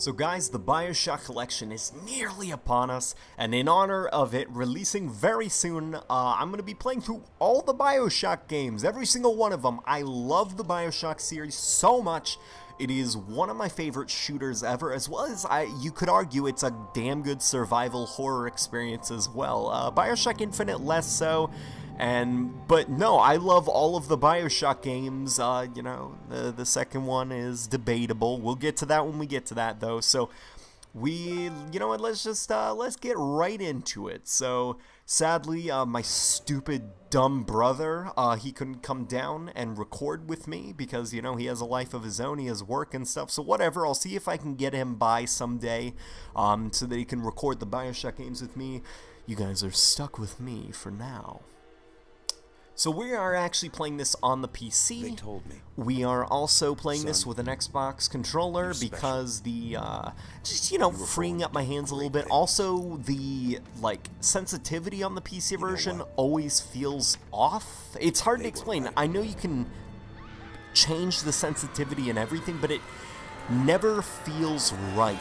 So guys, the Bioshock Collection is nearly upon us, and in honor of it releasing very soon, I'm going to be playing through all the Bioshock games, every single one of them. I love the Bioshock series so much. It is one of my favorite shooters ever, as well as you could argue it's a damn good survival horror experience as well. Bioshock Infinite less so. But no, I love all of the Bioshock games. You know, the second one is debatable. We'll get to that when we get to that, though. So you know what? Let's get right into it. So sadly, my stupid dumb brother, he couldn't come down and record with me because you know he has a life of his own. He has work and stuff. So whatever. I'll see if I can get him by someday, so that he can record the Bioshock games with me. You guys are stuck with me for now. So we are actually playing this on the PC. They told me. We are also playing this with an Xbox controller because the, just, you know, freeing up my hands a little bit. Also, the, like, sensitivity on the PC version always feels off. It's hard to explain. I know you can change the sensitivity and everything, but it never feels right.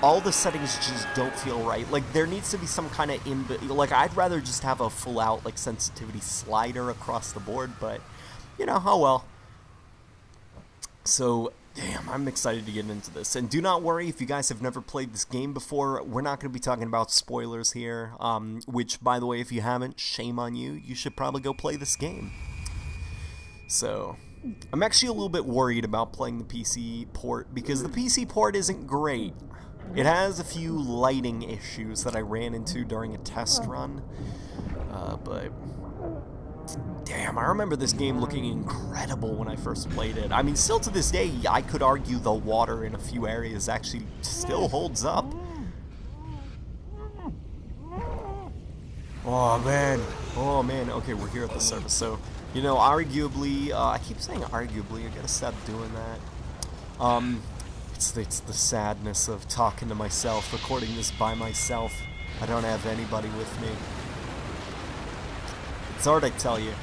All the settings just don't feel right. Like, there needs to be some kind of like, I'd rather just have a full-out, like, sensitivity slider across the board, but, you know, oh well. So, damn, I'm excited to get into this. And do not worry, if you guys have never played this game before, we're not going to be talking about spoilers here, which, by the way, if you haven't, shame on you. You should probably go play this game. So I'm actually a little bit worried about playing the PC port, because the PC port isn't great. It has a few lighting issues that I ran into during a test run, but damn, I remember this game looking incredible when I first played it. I mean, still to this day, I could argue the water in a few areas actually still holds up. Oh man, okay, we're here at the surface, so, you know, arguably, I keep saying arguably, I gotta stop doing that. It's the sadness of talking to myself, recording this by myself. I don't have anybody with me. It's hard, I tell you.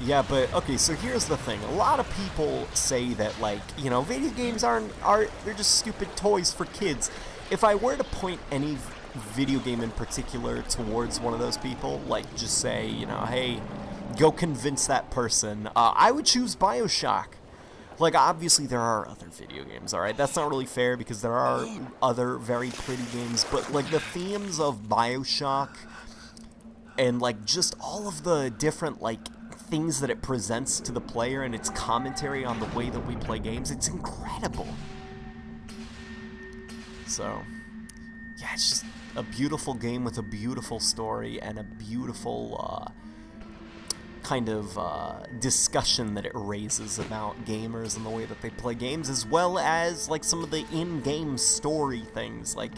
Yeah, but, okay, so here's the thing. A lot of people say that, like, you know, video games they're just stupid toys for kids. If I were to point any video game in particular towards one of those people, like, just say, you know, hey, go convince that person, I would choose Bioshock. Like, obviously there are other video games, alright? That's not really fair because there are other very pretty games, but, like, the themes of Bioshock and, like, just all of the different, like, things that it presents to the player and its commentary on the way that we play games, it's incredible. So, yeah, it's just a beautiful game with a beautiful story and a beautiful, kind of discussion that it raises about gamers and the way that they play games, as well as like some of the in-game story things, like,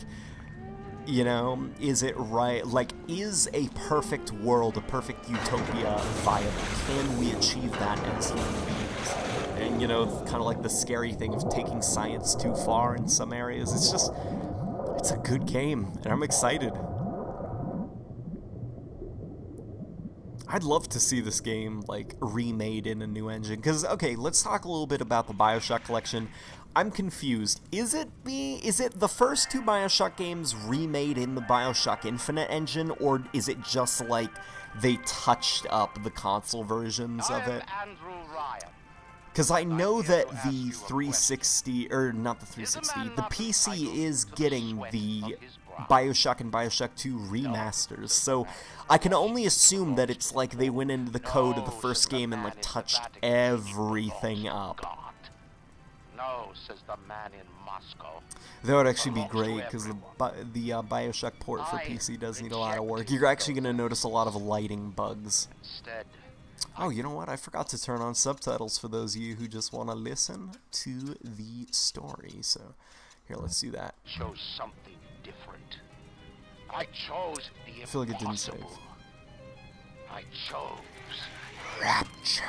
you know, is it right, like, is a perfect world, a perfect utopia viable? Can we achieve that as human beings? And, you know, kind of like the scary thing of taking science too far in some areas. It's a good game, and I'm excited. I'd love to see this game, like, remade in a new engine. Because, okay, let's talk a little bit about the Bioshock Collection. I'm confused. Is it the first two Bioshock games remade in the Bioshock Infinite engine, or is it just, like, they touched up the console versions of it? Because I know that the 360, or not the 360, the PC is getting the Bioshock and Bioshock 2 remasters, so I can only assume that it's like they went into the code of the first game and like touched everything up. No, says the man in Moscow. That would actually be great, because the Bioshock port for PC does need a lot of work. You're actually going to notice a lot of lighting bugs. Instead, oh, you know what? I forgot to turn on subtitles for those of you who just want to listen to the story. So, here, let's do that. Chose something different. I chose the impossible. I feel like it didn't save. I chose Rapture.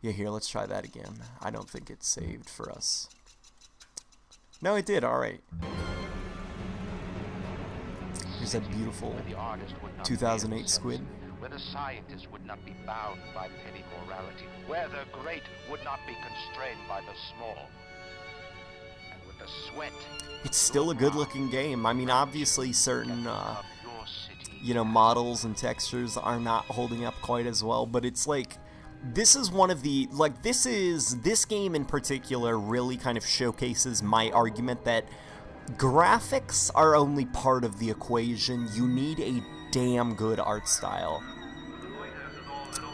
Yeah, here, let's try that again. I don't think it saved for us. No, it did. All right. Here's that beautiful 2008 squid. Where the scientist would not be bound by petty morality, where the great would not be constrained by the small. with the sweat it's still a good-looking game. I mean, obviously, certain, of your city. you know, models and textures are not holding up quite as well, but it's like, this is one of the, like, this game in particular really kind of showcases my argument that graphics are only part of the equation. You need a damn good art style.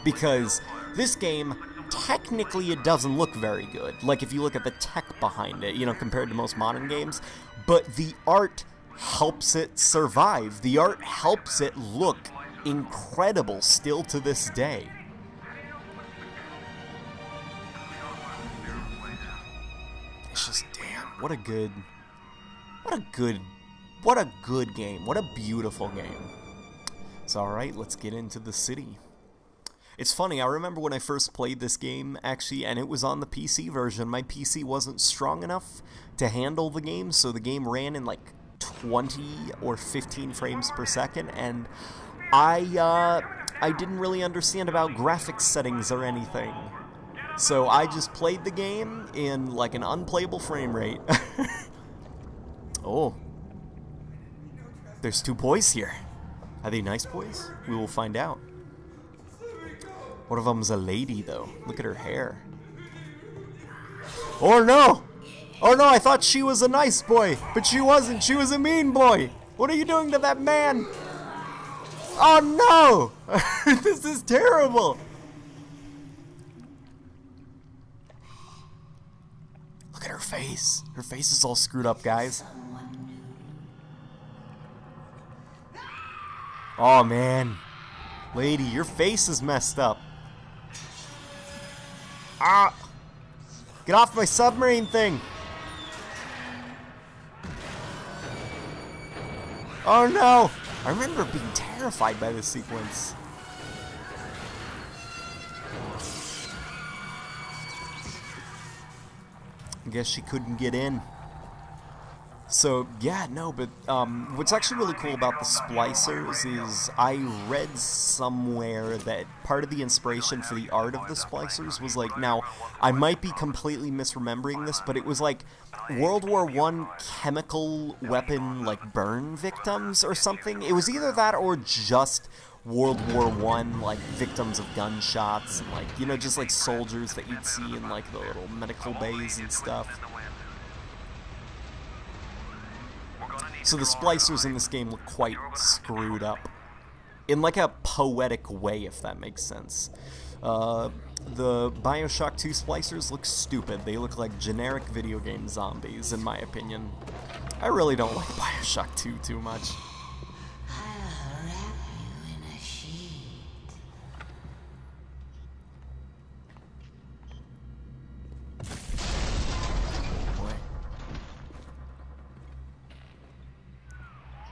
Because this game, technically it doesn't look very good. Like, if you look at the tech behind it, you know, compared to most modern games, but the art helps it survive. The art helps it look incredible still to this day. It's just, damn, what a good game. What a beautiful game. So, alright, let's get into the city. It's funny, I remember when I first played this game, actually, and it was on the PC version. My PC wasn't strong enough to handle the game, so the game ran in like 20 or 15 frames per second, and I didn't really understand about graphics settings or anything. So I just played the game in like an unplayable frame rate. Oh. There's two boys here. Are they nice boys? We will find out. One of them's a lady, though. Look at her hair. Oh, no! Oh, no, I thought she was a nice boy, but she wasn't. She was a mean boy. What are you doing to that man? Oh, no! This is terrible. Look at her face. Her face is all screwed up, guys. Oh, man. Lady, your face is messed up. Ah! Get off my submarine thing! Oh no! I remember being terrified by this sequence. I guess she couldn't get in. So, yeah, no, but what's actually really cool about the splicers is I read somewhere that part of the inspiration for the art of the splicers was like, now, I might be completely misremembering this, but it was like World War I chemical weapon, like, burn victims or something. It was either that or just World War I, like, victims of gunshots, and, like, you know, just like soldiers that you'd see in, like, the little medical bays and stuff. So the splicers in this game look quite screwed up. In like a poetic way, if that makes sense. The Bioshock 2 splicers look stupid. They look like generic video game zombies, in my opinion. I really don't like Bioshock 2 too much. I'll wrap you in a sheet. Boy.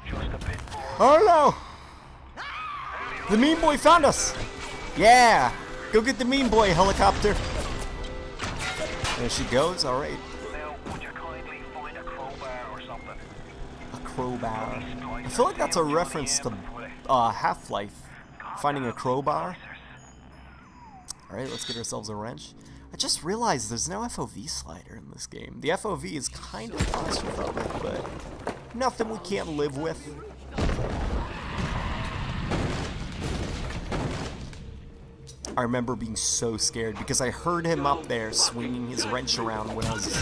Just a bit more. Oh no! The mean boy found us! Yeah! Go get the mean boy, helicopter! There she goes, alright. Now, would you kindly find a crowbar or something? A crowbar. I feel like that's a reference to Half-Life. Finding a crowbar. Alright, let's get ourselves a wrench. I just realized there's no FOV slider in this game. The FOV is kind of claustrophobic, but nothing we can't live with. I remember being so scared because I heard him up there swinging his wrench around when I was,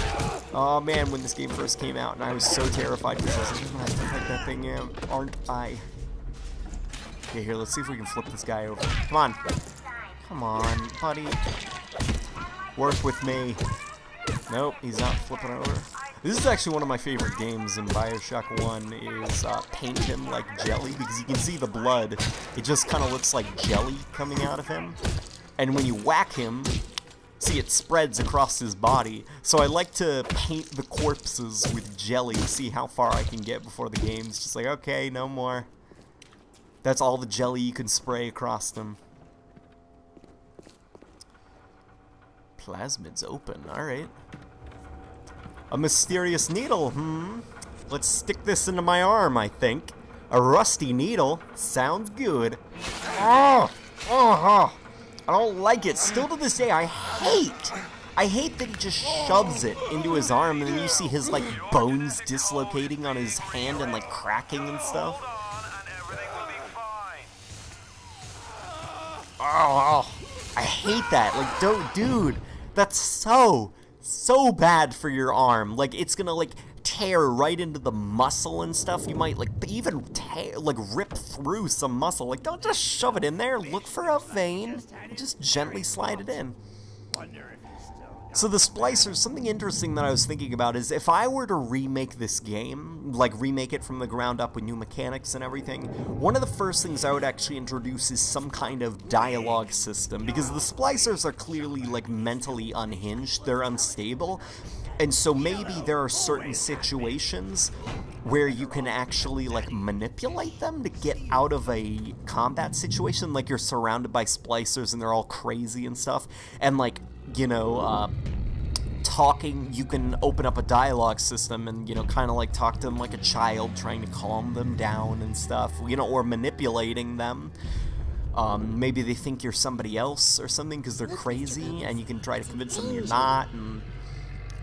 oh man, when this game first came out, and I was so terrified because I was like, I'm gonna fight that thing in, aren't I? Okay, here, let's see if we can flip this guy over. Come on. Come on, buddy. Work with me. Nope, he's not flipping over. This is actually one of my favorite games in Bioshock 1 is paint him like jelly, because you can see the blood. It just kind of looks like jelly coming out of him. And when you whack him, see, it spreads across his body. So I like to paint the corpses with jelly to see how far I can get before the game's just like, okay, no more. That's all the jelly you can spray across them. Plasmids open, alright. A mysterious needle, Let's stick this into my arm, I think. A rusty needle. Sounds good. Oh! I don't like it. Still to this day, I hate I hate that he just shoves it into his arm, and then you see his, like, bones dislocating on his hand and, like, cracking and stuff. Oh, I hate that. Like, don't, dude, that's so bad for your arm. Like, it's gonna, like, tear right into the muscle and stuff. You might, like, even tear, like, rip through some muscle. Like, don't just shove it in there. Look for a vein and just gently slide it in. So the splicers, something interesting that I was thinking about is if I were to remake this game, like remake it from the ground up with new mechanics and everything, one of the first things I would actually introduce is some kind of dialogue system, because the splicers are clearly like mentally unhinged, they're unstable, and so maybe there are certain situations where you can actually like manipulate them to get out of a combat situation, like you're surrounded by splicers and they're all crazy and stuff, and like, you know, talking, you can open up a dialogue system and, you know, kind of like talk to them like a child, trying to calm them down and stuff, you know, or manipulating them. Maybe they think you're somebody else or something because they're crazy, and you can try to convince them you're not, and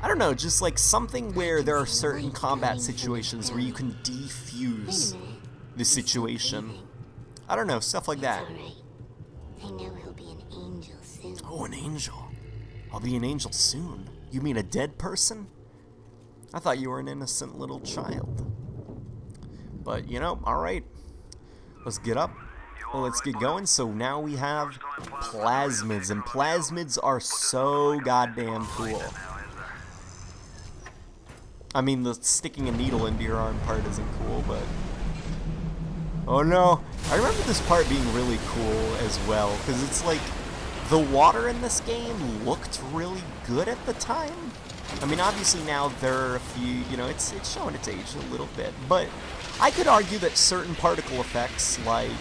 I don't know, just like something where there are certain combat situations where you can defuse the situation. I don't know, stuff like that. I know he'll be an angel soon. Oh, an angel. I'll be an angel soon. You mean a dead person? I thought you were an innocent little child. But, you know, alright. Let's get up. Well, let's get going. So now we have plasmids, and plasmids are so goddamn cool. I mean, the sticking a needle into your arm part isn't cool, but... Oh no! I remember this part being really cool as well, because it's like... The water in this game looked really good at the time. I mean, obviously now there are a few, you know, it's showing its age a little bit, but I could argue that certain particle effects, like,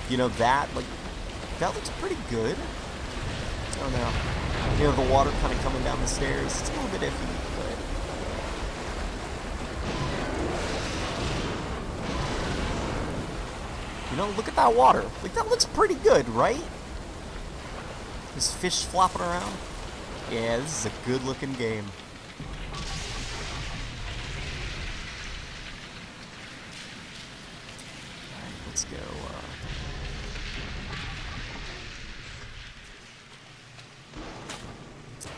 you know, that looks pretty good. I don't know. You know, the water kind of coming down the stairs, it's a little bit iffy, but... You know, look at that water. Like, that looks pretty good, right? This fish flopping around. Yeah, this is a good looking game. Alright, let's go.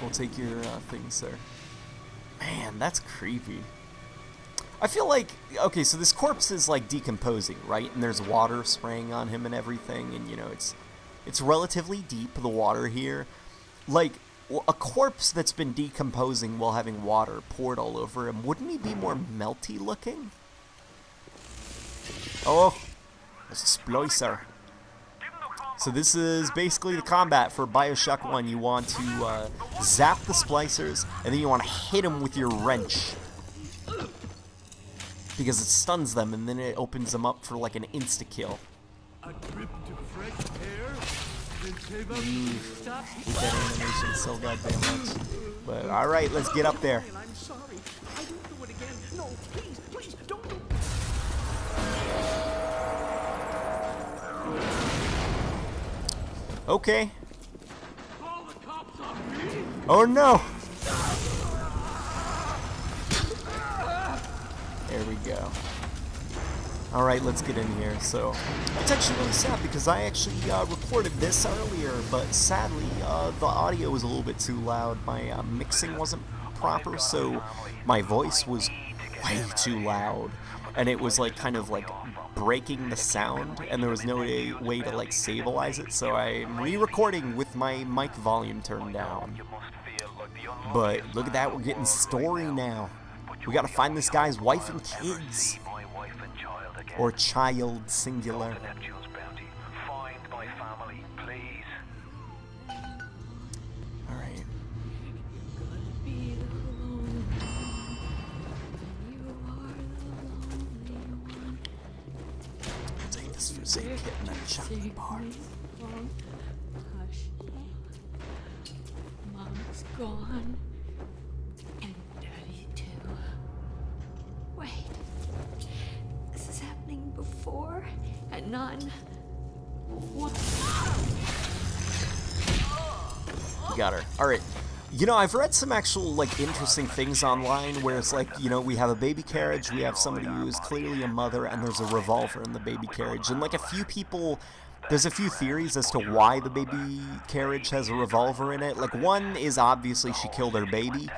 We'll take your thing, sir. Man, that's creepy. I feel like, okay, so this corpse is like decomposing, right? And there's water spraying on him and everything, and you know, it's relatively deep, the water here. Like, a corpse that's been decomposing while having water poured all over him, wouldn't he be more melty looking? Oh, there's a splicer. So this is basically the combat for Bioshock 1. You want to zap the splicers, and then you want to hit them with your wrench. Because it stuns them, and then it opens them up for like an insta-kill. A trip to fresh air. Hate that animation so goddamn much. But alright, let's get up there. I'm sorry. I won't do it again. No, please, don't do it. Okay. Call the cops on me. Oh no! There we go. Alright, let's get in here. So, it's actually really sad because I actually recorded this earlier, but sadly, the audio was a little bit too loud. My mixing wasn't proper, so my voice was way too loud. And it was like kind of like breaking the sound, and there was no way to like stabilize it, so I'm re-recording with my mic volume turned down. But look at that, we're getting story now. We gotta find this guy's wife and kids. Or child, singular. Alright. I'll take this for Zay Kit and that chocolate bar. Mom's gone. And Daddy too. Wait. This is happening before and none. What? You got her. Alright. You know, I've read some actual, like, interesting things online where it's like, you know, we have a baby carriage, we have somebody who is clearly a mother, and there's a revolver in the baby carriage. And, like, a few people, there's a few theories as to why the baby carriage has a revolver in it. Like, one is obviously she killed her baby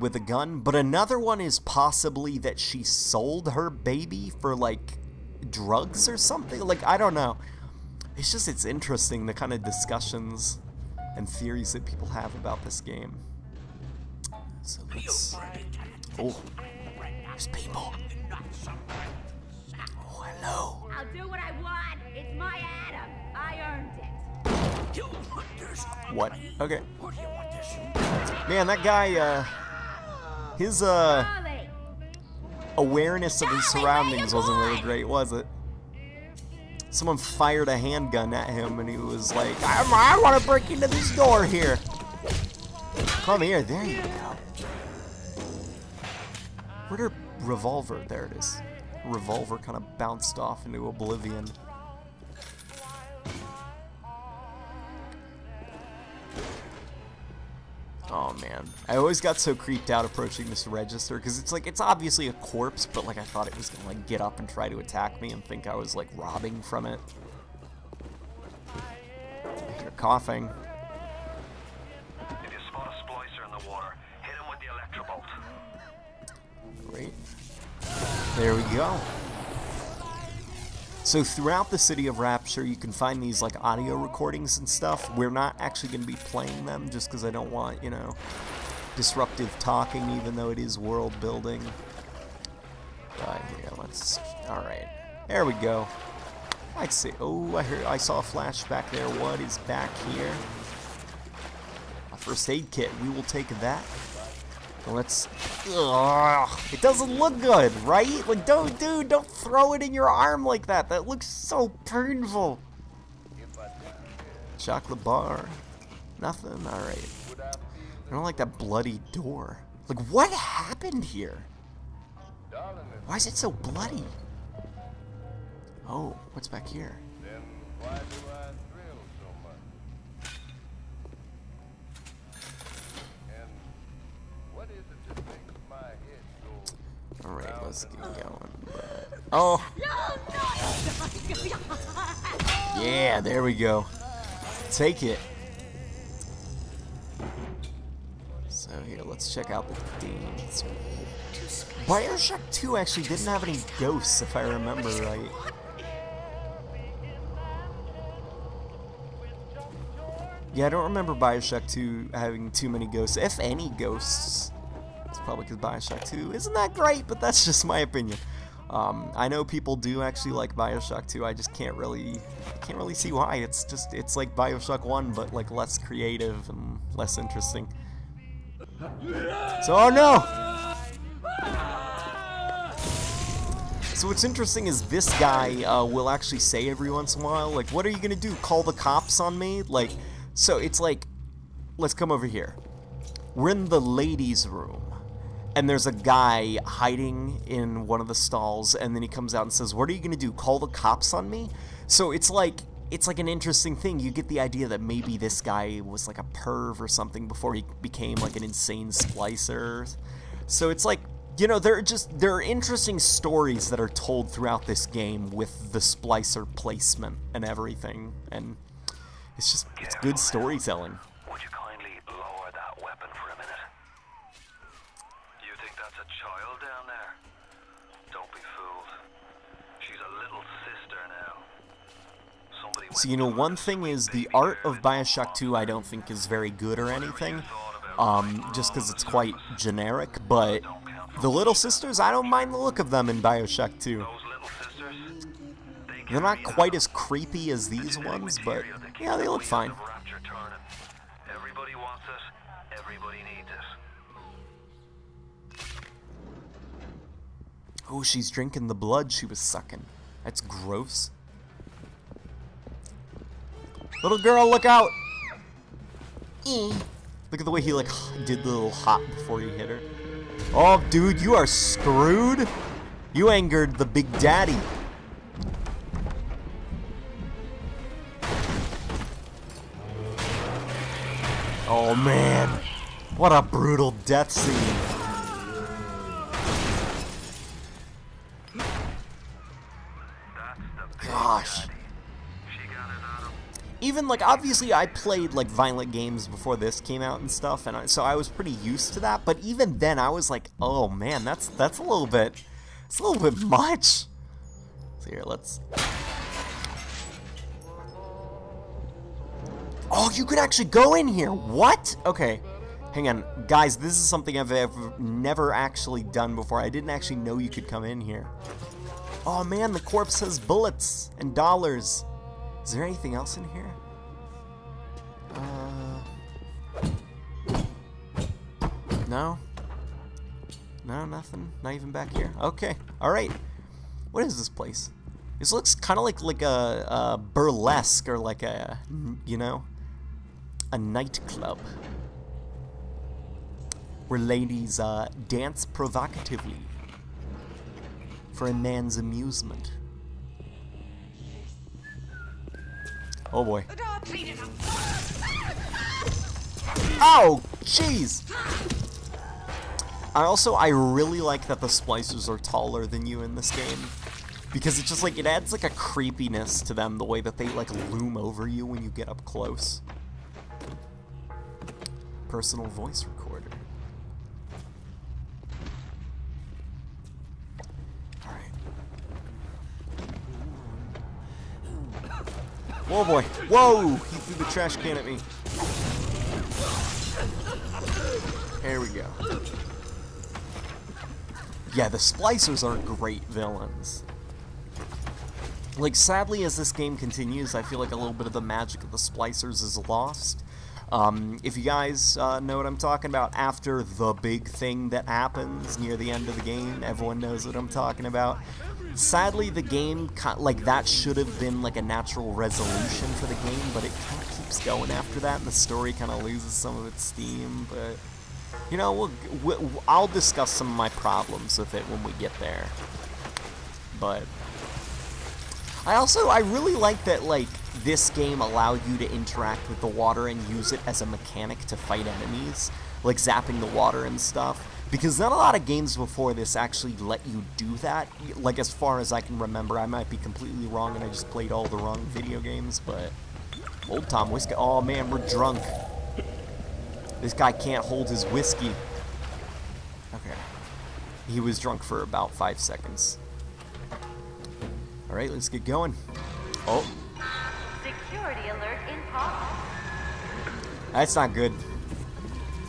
with a gun, but another one is possibly that she sold her baby for, like, drugs or something. Like, I don't know. It's just, it's interesting, the kind of discussions and theories that people have about this game. So let's... Oh, there's people. Oh, hello. I'll do what I want. It's my Adam. I earned it. What? Okay. Man, that guy, his, Ollie, awareness of his surroundings wasn't really great, was it? Someone fired a handgun at him and he was like, I want to break into this door here. Come here. There you go. Where'd her revolver? There it is. Revolver kind of bounced off into oblivion. Oh man, I always got so creeped out approaching this register because it's like, it's obviously a corpse, but like I thought it was gonna like get up and try to attack me and think I was like robbing from it. I hear coughing. If you spot a splicer in the water, hit him with the electrobolt. Great. There we go. So throughout the city of Rapture, you can find these like audio recordings and stuff. We're not actually going to be playing them just because I don't want, you know, disruptive talking, even though it is world building. But yeah, let's. All right, there we go. I'd say. Oh, I saw a flash back there. What is back here? A first aid kit. We will take that. Let's. Ugh, it doesn't look good, right? Like, don't throw it in your arm like that. That looks so painful. Chocolate bar. Nothing? Alright. I don't like that bloody door. Like, what happened here? Why is it so bloody? Oh, what's back here? Alright, let's get going. Oh! Yeah, there we go. Take it. So here, let's check out the games. Bioshock 2 actually didn't have any ghosts, if I remember right. Yeah, I don't remember Bioshock 2 having too many ghosts, if any ghosts. It's probably because Bioshock 2 isn't that great, but that's just my opinion. I know people do actually like Bioshock 2. I just can't really see why. It's like Bioshock 1, but like less creative and less interesting. So, oh no! So what's interesting is this guy will actually say every once in a while, like, what are you gonna do? Call the cops on me? Like, so it's like, let's come over here. We're in the ladies' room. And there's a guy hiding in one of the stalls, and then he comes out and says, what are you gonna do, call the cops on me? So it's like an interesting thing. You get the idea that maybe this guy was like a perv or something before he became like an insane splicer. So it's like, you know, there are interesting stories that are told throughout this game with the splicer placement and everything, and it's good storytelling. Would you kindly lower that weapon for a minute? You think that's a child down there? Don't be fooled. She's a little sister now. Somebody So, you know, one thing is the art of Bioshock 2 I don't think is very good or anything, just because it's quite generic, but the little sisters, I don't mind the look of them in Bioshock 2. Those little sisters, They're not quite as creepy as these ones, but yeah, they look fine. Rapture turning. Everybody wants it. Everybody needs it. Oh, she's drinking the blood she was sucking. That's gross. Little girl, look out! Look at the way he, like, did the little hop before he hit her. Oh, dude, you are screwed! You angered the big daddy. Oh, man. What a brutal death scene. Gosh. Even, like, obviously I played, like, violent games before this came out and stuff, and so I was pretty used to that, but even then I was like, oh man, that's a little bit, it's a little bit much. So here, let's... Oh, you could actually go in here, what? Okay, hang on, guys, this is something I've never actually done before. I didn't actually know you could come in here. Oh man, the corpse has bullets and dollars. Is there anything else in here? No? No, nothing? Not even back here? Okay, alright. What is this place? This looks kind of like a burlesque or like a, you know, a nightclub. Where ladies dance provocatively for a man's amusement. Oh boy. Oh, jeez! I really like that the splicers are taller than you in this game. Because it's just like, it adds like a creepiness to them, the way that they like loom over you when you get up close. Personal voice recorder. Whoa, boy. Whoa! He threw the trash can at me. There we go. Yeah, the splicers are great villains. Like, sadly, as this game continues, I feel like a little bit of the magic of the splicers is lost. If you guys know what I'm talking about, after the big thing that happens near the end of the game, everyone knows what I'm talking about. Sadly, the game, like, that should have been like a natural resolution for the game, but it kind of keeps going after that, and the story kind of loses some of its steam. But, you know, I'll discuss some of my problems with it when we get there. But I really like that, like, this game allowed you to interact with the water and use it as a mechanic to fight enemies, like zapping the water and stuff. Because not a lot of games before this actually let you do that. Like, as far as I can remember, I might be completely wrong and I just played all the wrong video games, but Old Tom Whiskey. Oh man, we're drunk. This guy can't hold his whiskey. Okay. He was drunk for about 5 seconds. Alright, let's get going. Oh. Security alert in progress. That's not good.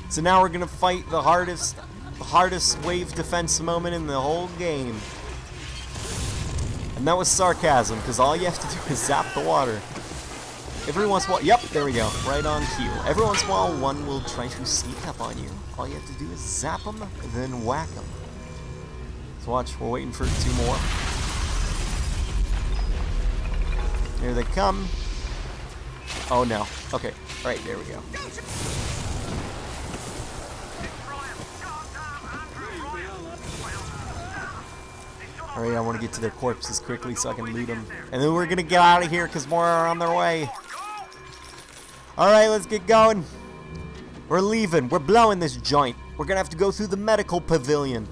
So now we're gonna fight the hardest wave defense moment in the whole game. And that was sarcasm, because all you have to do is zap the water. Every once in a while, yep, there we go, right on cue. Every once in a while, one will try to sneak up on you. All you have to do is zap them, then whack them. So watch, we're waiting for 2 more. Here they come. Oh no, okay, alright, there we go. Alright, I want to get to their corpses quickly so I can loot them. And then we're going to get out of here because more are on their way. Alright, let's get going. We're leaving. We're blowing this joint. We're going to have to go through the medical pavilion.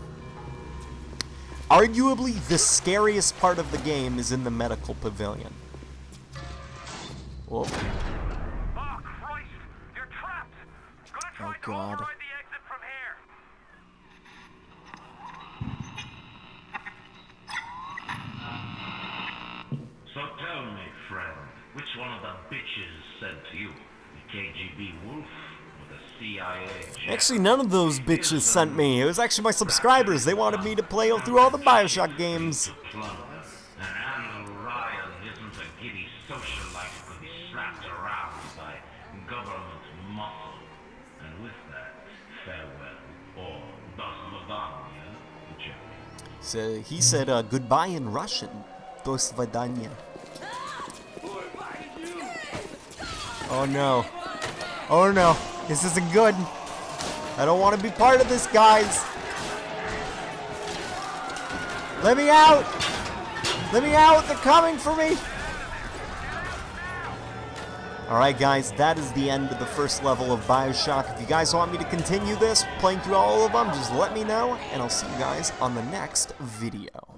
Arguably, the scariest part of the game is in the medical pavilion. Whoa. Oh, Christ! You're trapped! Gonna try to override the exit from here. So tell me, friend, which one of the bitches sent to you? The KGB wolf or the CIA jet? Actually, none of those bitches sent me. It was actually my subscribers. They wanted me to play through all the Bioshock games. And Anne Ryan isn't a giddy socialite who could be slapped around by government muscle. And with that, farewell, or das Ladanya, whichever. So he said goodbye in Russian. До свидания. Oh no. Oh no. This isn't good. I don't want to be part of this, guys. Let me out. Let me out. They're coming for me. Alright guys, that is the end of the first level of Bioshock. If you guys want me to continue this, playing through all of them, just let me know, and I'll see you guys on the next video.